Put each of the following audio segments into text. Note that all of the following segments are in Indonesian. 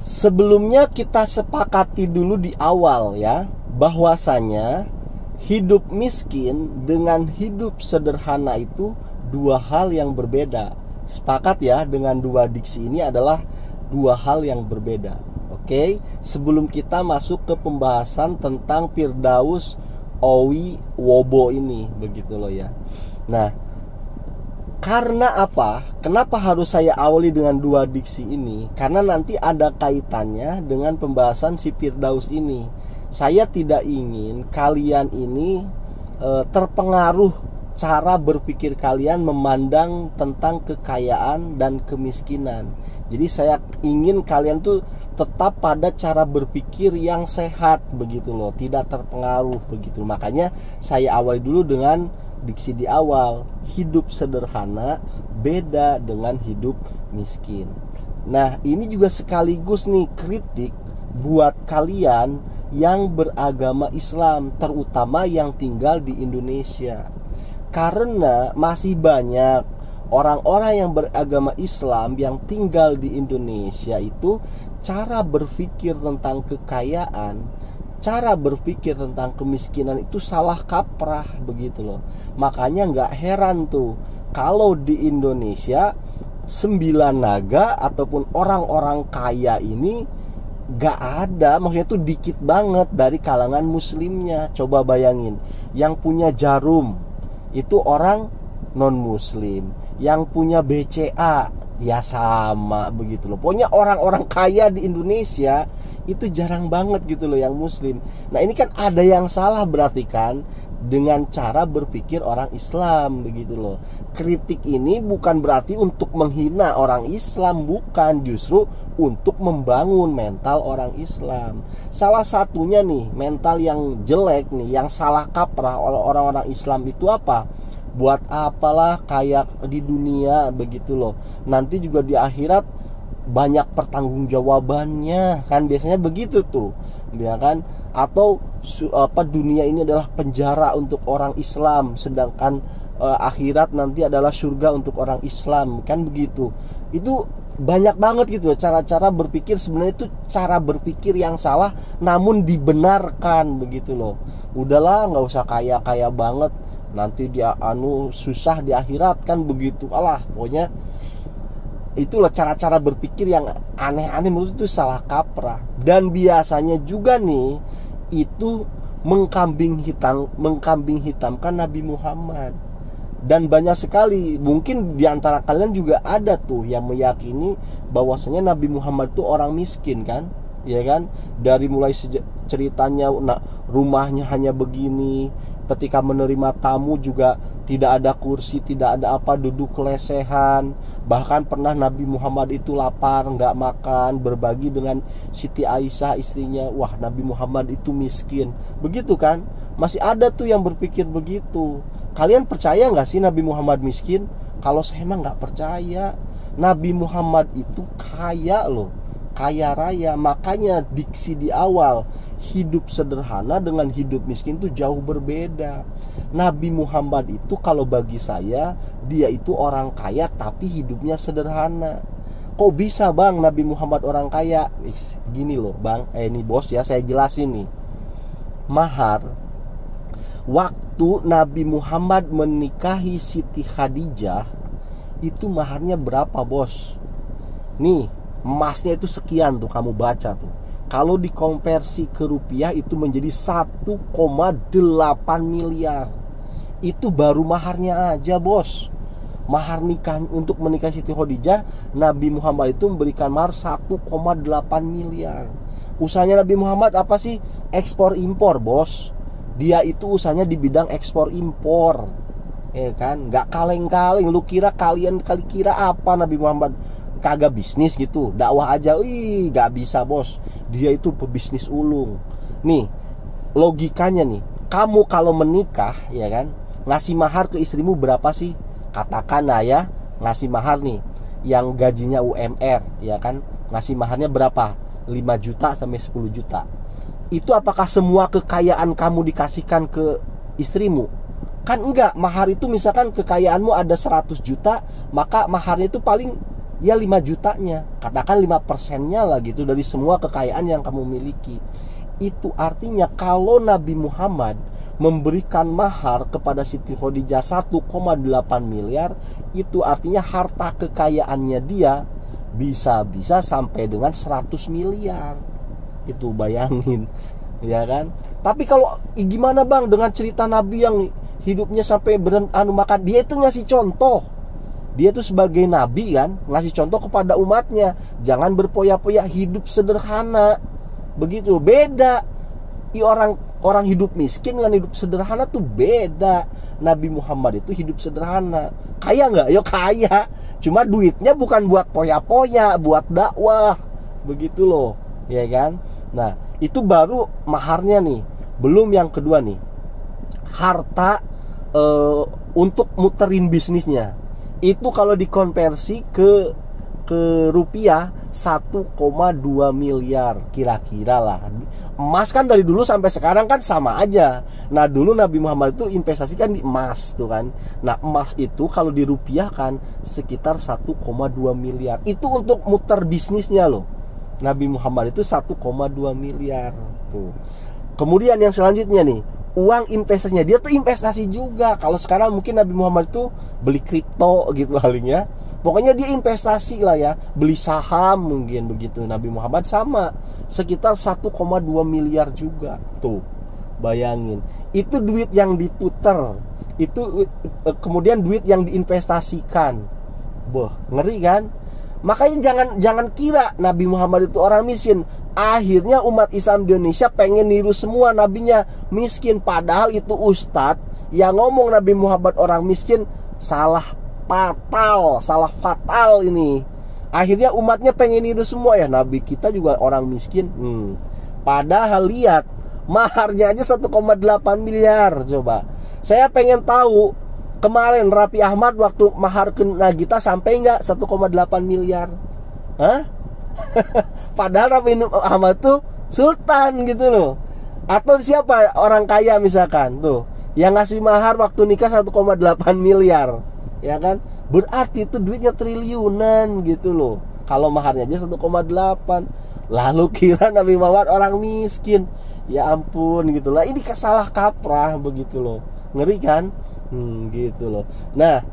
Sebelumnya kita sepakati dulu di awal ya, bahwasanya hidup miskin dengan hidup sederhana itu dua hal yang berbeda. Sepakat ya, dengan dua diksi ini adalah dua hal yang berbeda. Oke, sebelum kita masuk ke pembahasan tentang Firdaus Owi Wobo ini, begitu loh ya. Nah, karena apa? Kenapa harus saya awali dengan dua diksi ini? Karena nanti ada kaitannya dengan pembahasan si Firdaus ini. Saya tidak ingin kalian ini terpengaruh cara berpikir kalian memandang tentang kekayaan dan kemiskinan. Jadi saya ingin kalian tuh tetap pada cara berpikir yang sehat, begitu loh, tidak terpengaruh begitu. Makanya saya awali dulu dengan diksi di awal, hidup sederhana beda dengan hidup miskin. Nah, ini juga sekaligus nih kritik buat kalian yang beragama Islam, terutama yang tinggal di Indonesia. Karena masih banyak orang-orang yang beragama Islam yang tinggal di Indonesia itu cara berpikir tentang kekayaan, cara berpikir tentang kemiskinan itu salah kaprah, begitu loh. Makanya nggak heran tuh kalau di Indonesia 9 naga ataupun orang-orang kaya ini nggak ada, maksudnya tuh dikit banget dari kalangan muslimnya. Coba bayangin, yang punya Jarum itu orang non muslim, yang punya BCA ya sama, begitu loh. Pokoknya orang-orang kaya di Indonesia itu jarang banget gitu loh yang muslim. Nah, ini kan ada yang salah berarti kan dengan cara berpikir orang Islam, begitu loh. Kritik ini bukan berarti untuk menghina orang Islam, bukan, justru untuk membangun mental orang Islam. Salah satunya nih, mental yang jelek nih, yang salah kaprah oleh orang-orang Islam itu apa? Buat apalah kaya di dunia, begitu loh. Nanti juga di akhirat banyak pertanggungjawabannya, kan biasanya begitu tuh, ya kan? Atau dunia ini adalah penjara untuk orang Islam, sedangkan akhirat nanti adalah surga untuk orang Islam, kan begitu. Itu banyak banget gitu cara-cara berpikir, sebenarnya itu cara berpikir yang salah namun dibenarkan, begitu loh. Udahlah, nggak usah kaya-kaya banget, nanti dia susah di akhirat, kan begitu. Alah, pokoknya itulah cara-cara berpikir yang aneh-aneh, menurut itu salah kaprah. Dan biasanya juga nih itu mengkambing hitamkan Nabi Muhammad. Dan banyak sekali, mungkin diantara kalian juga ada tuh yang meyakini bahwasanya Nabi Muhammad itu orang miskin, kan, ya kan? Dari mulai ceritanya, rumahnya hanya begini, ketika menerima tamu juga tidak ada kursi, tidak ada apa, duduk lesehan. Bahkan pernah Nabi Muhammad itu lapar, nggak makan, berbagi dengan Siti Aisyah istrinya. Wah, Nabi Muhammad itu miskin, begitu kan? Masih ada tuh yang berpikir begitu. Kalian percaya nggak sih Nabi Muhammad miskin? Kalau saya emang nggak percaya. Nabi Muhammad itu kaya loh, kaya raya. Makanya diksi di awal, hidup sederhana dengan hidup miskin itu jauh berbeda. Nabi Muhammad itu kalau bagi saya, dia itu orang kaya tapi hidupnya sederhana. Kok bisa bang Nabi Muhammad orang kaya? Gini loh bang, ini bos ya, saya jelasin nih. Mahar, waktu Nabi Muhammad menikahi Siti Khadijah, itu maharnya berapa bos? Nih, emasnya itu sekian tuh, kamu baca tuh. Kalau dikonversi ke rupiah itu menjadi 1,8 miliar. Itu baru maharnya aja bos. Mahar nikah untuk menikah Siti Khadijah, Nabi Muhammad itu memberikan mahar 1,8 miliar. Usahanya Nabi Muhammad apa sih? Ekspor impor bos. Dia itu usahanya di bidang ekspor impor, ya kan? Nggak kaleng-kaleng. Lu kira kalian kira apa Nabi Muhammad kagak bisnis gitu, dakwah aja? Nggak bisa bos. Dia itu pebisnis ulung. Nih logikanya nih, kamu kalau menikah, ya kan, ngasih mahar ke istrimu berapa sih? Katakan lah ya, ngasih mahar nih yang gajinya UMR, ya kan, ngasih maharnya berapa? 5 juta sampai 10 juta. Itu apakah semua kekayaan kamu dikasihkan ke istrimu? Kan enggak. Mahar itu misalkan kekayaanmu ada 100 juta, maka maharnya itu paling Ya 5 jutanya, katakan 5%-nya lah gitu dari semua kekayaan yang kamu miliki. Itu artinya kalau Nabi Muhammad memberikan mahar kepada Siti Khadijah 1,8 miliar, itu artinya harta kekayaannya dia bisa-bisa sampai dengan 100 miliar. Itu bayangin, ya kan? Tapi kalau gimana bang dengan cerita Nabi yang hidupnya sampai makan, dia itu ngasih contoh. Dia tuh sebagai nabi kan, ngasih contoh kepada umatnya, jangan berpoya-poya, hidup sederhana. Begitu, beda. Orang hidup miskin dengan hidup sederhana tuh beda. Nabi Muhammad itu hidup sederhana. Kaya nggak? Yo kaya. Cuma duitnya bukan buat poya-poya, buat dakwah. Begitu loh, ya kan? Nah, itu baru maharnya nih. Belum yang kedua nih. Harta untuk muterin bisnisnya. Itu kalau dikonversi ke rupiah 1,2 miliar kira-kira lah. Emas kan dari dulu sampai sekarang kan sama aja. Nah dulu Nabi Muhammad itu investasikan di emas tuh kan. Nah emas itu kalau dirupiahkan sekitar 1,2 miliar. Itu untuk muter bisnisnya loh. Nabi Muhammad itu 1,2 miliar tuh. Kemudian yang selanjutnya nih, uang investasinya, dia tuh investasi juga. Kalau sekarang mungkin Nabi Muhammad itu beli kripto gitu palingnya. Pokoknya dia investasi lah ya, beli saham mungkin begitu. Nabi Muhammad sama, sekitar 1,2 miliar juga. Tuh, bayangin. Itu duit yang diputer. Itu kemudian duit yang diinvestasikan. Boh, ngeri kan? Makanya jangan kira Nabi Muhammad itu orang miskin. Akhirnya umat Islam di Indonesia pengen niru semua nabinya miskin. Padahal itu ustadz yang ngomong Nabi Muhammad orang miskin salah fatal ini. Akhirnya umatnya pengen niru semua ya, nabi kita juga orang miskin. Padahal lihat maharnya aja 1,8 miliar. Coba saya pengen tahu kemarin Raffi Ahmad waktu mahar ke Nagita sampai nggak 1,8 miliar? Hah? Padahal Raffi Ahmad tuh sultan gitu loh. Atau siapa orang kaya misalkan tuh yang ngasih mahar waktu nikah 1,8 miliar, ya kan? Berarti itu duitnya triliunan gitu loh. Kalau maharnya aja 1,8. Lalu kira Nabi Muhammad orang miskin. Ya ampun gitu lah. Ini salah kaprah begitu loh. Ngeri kan? Gitu loh. Nah,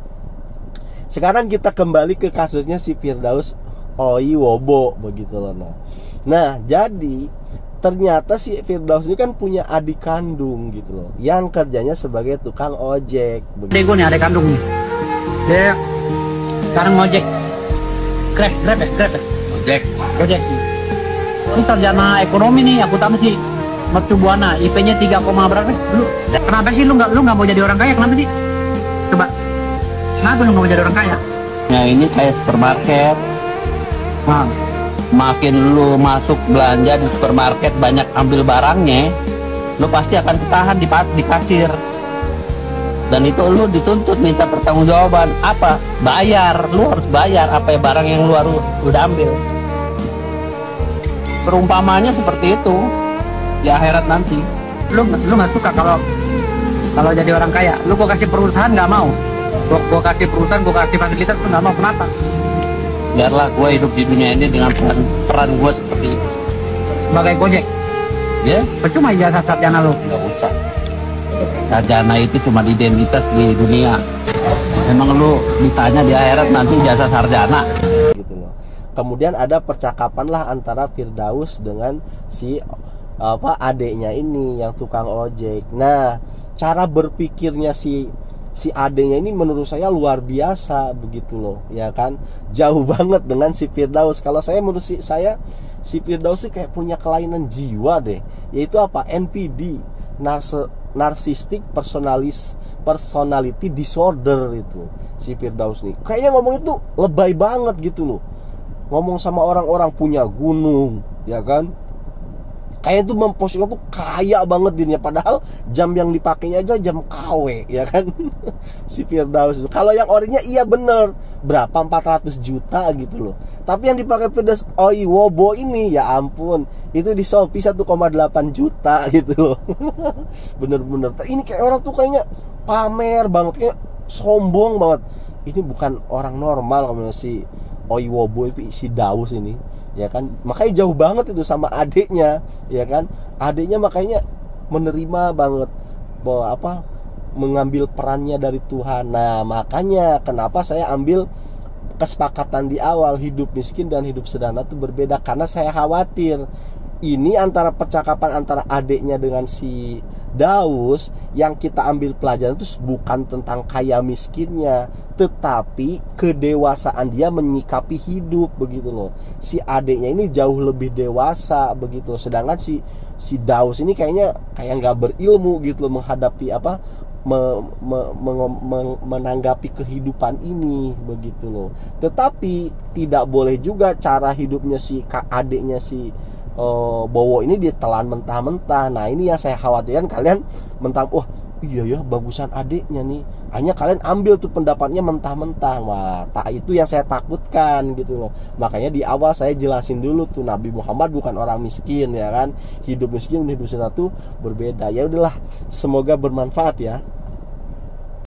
sekarang kita kembali ke kasusnya si Firdaus Oiwobo begitu loh. Nah, jadi ternyata si Firdaus ini kan punya adik kandung gitu loh, yang kerjanya sebagai tukang ojek. Adek gue nih, adik kandung nih. Dia sekarang ngojek. Grab. Ojek. Ini sarjana ekonomi nih, aku tahu sih. Mercu Buana, IP-nya 3, berapa dulu? Kenapa sih lu nggak mau jadi orang kaya? Kenapa sih? Coba. Kenapa lu nggak mau jadi orang kaya? Ya ini kayak supermarket. Nah, Makin lu masuk belanja di supermarket banyak ambil barangnya, lu pasti akan ketahan di kasir. Dan itu lu dituntut minta pertanggungjawaban. Apa? Bayar. Lu harus bayar apa ya barang yang lu udah ambil. Perumpamanya seperti itu di akhirat nanti. lu nggak suka kalau jadi orang kaya? Lu gua kasih perusahaan nggak mau. Gua kasih perusahaan, gua kasih fasilitas, lu nggak mau. Kenapa? Biarlah gue hidup di dunia ini dengan peran gue seperti itu. Sebagai Gojek. Ya? Percuma ijazah sarjana lu. Nggak usah. Sarjana itu cuma identitas di dunia. Emang lu ditanya di akhirat nanti ijazah sarjana. Gitu loh. Kemudian ada percakapan lah antara Firdaus dengan si adeknya ini yang tukang ojek. Nah, cara berpikirnya si adenya ini menurut saya luar biasa begitu loh, ya kan? Jauh banget dengan si Firdaus. Kalau menurut saya si Firdaus sih kayak punya kelainan jiwa deh, yaitu apa? NPD, narcissistic personality disorder itu si Firdaus nih. Kayaknya ngomong itu lebay banget gitu loh. Ngomong sama orang-orang punya gunung, ya kan? Kayak itu memposisikan tuh kaya banget dirinya, padahal jam yang dipakainya aja jam KW, ya kan? Si Firdaus itu. Kalau yang orinya iya bener, berapa 400 juta gitu loh. Tapi yang dipakai Firdaus Oiwobo ini ya ampun, itu di Shopee 1,8 juta gitu loh. Bener-bener. Ini kayak orang tuh kayaknya pamer banget, kayak sombong banget. Ini bukan orang normal kalau si Oiwobo si Daus ini, ya kan, makanya jauh banget itu sama adiknya, ya kan. Adiknya makanya menerima banget bahwa mengambil perannya dari Tuhan. Nah, makanya kenapa saya ambil kesepakatan di awal, hidup miskin dan hidup sederhana itu berbeda, karena saya khawatir ini antara percakapan antara adiknya dengan si Daus, yang kita ambil pelajaran itu bukan tentang kaya miskinnya, tetapi kedewasaan dia menyikapi hidup, begitu loh. Si adiknya ini jauh lebih dewasa, begitu loh. Sedangkan si Daus ini kayaknya kayak nggak berilmu gitu loh menghadapi menanggapi kehidupan ini, begitu loh. Tetapi tidak boleh juga cara hidupnya si adiknya si Bowo ini ditelan mentah-mentah. Nah, ini yang saya khawatirkan, kalian mentah, wah iya ya bagusan adiknya nih, hanya kalian ambil tuh pendapatnya mentah-mentah. Wah, itu yang saya takutkan gitu loh. Makanya di awal saya jelasin dulu tuh, Nabi Muhammad bukan orang miskin, ya kan. Hidup miskin dan hidup sederhana tuh berbeda. Ya udahlah, semoga bermanfaat ya.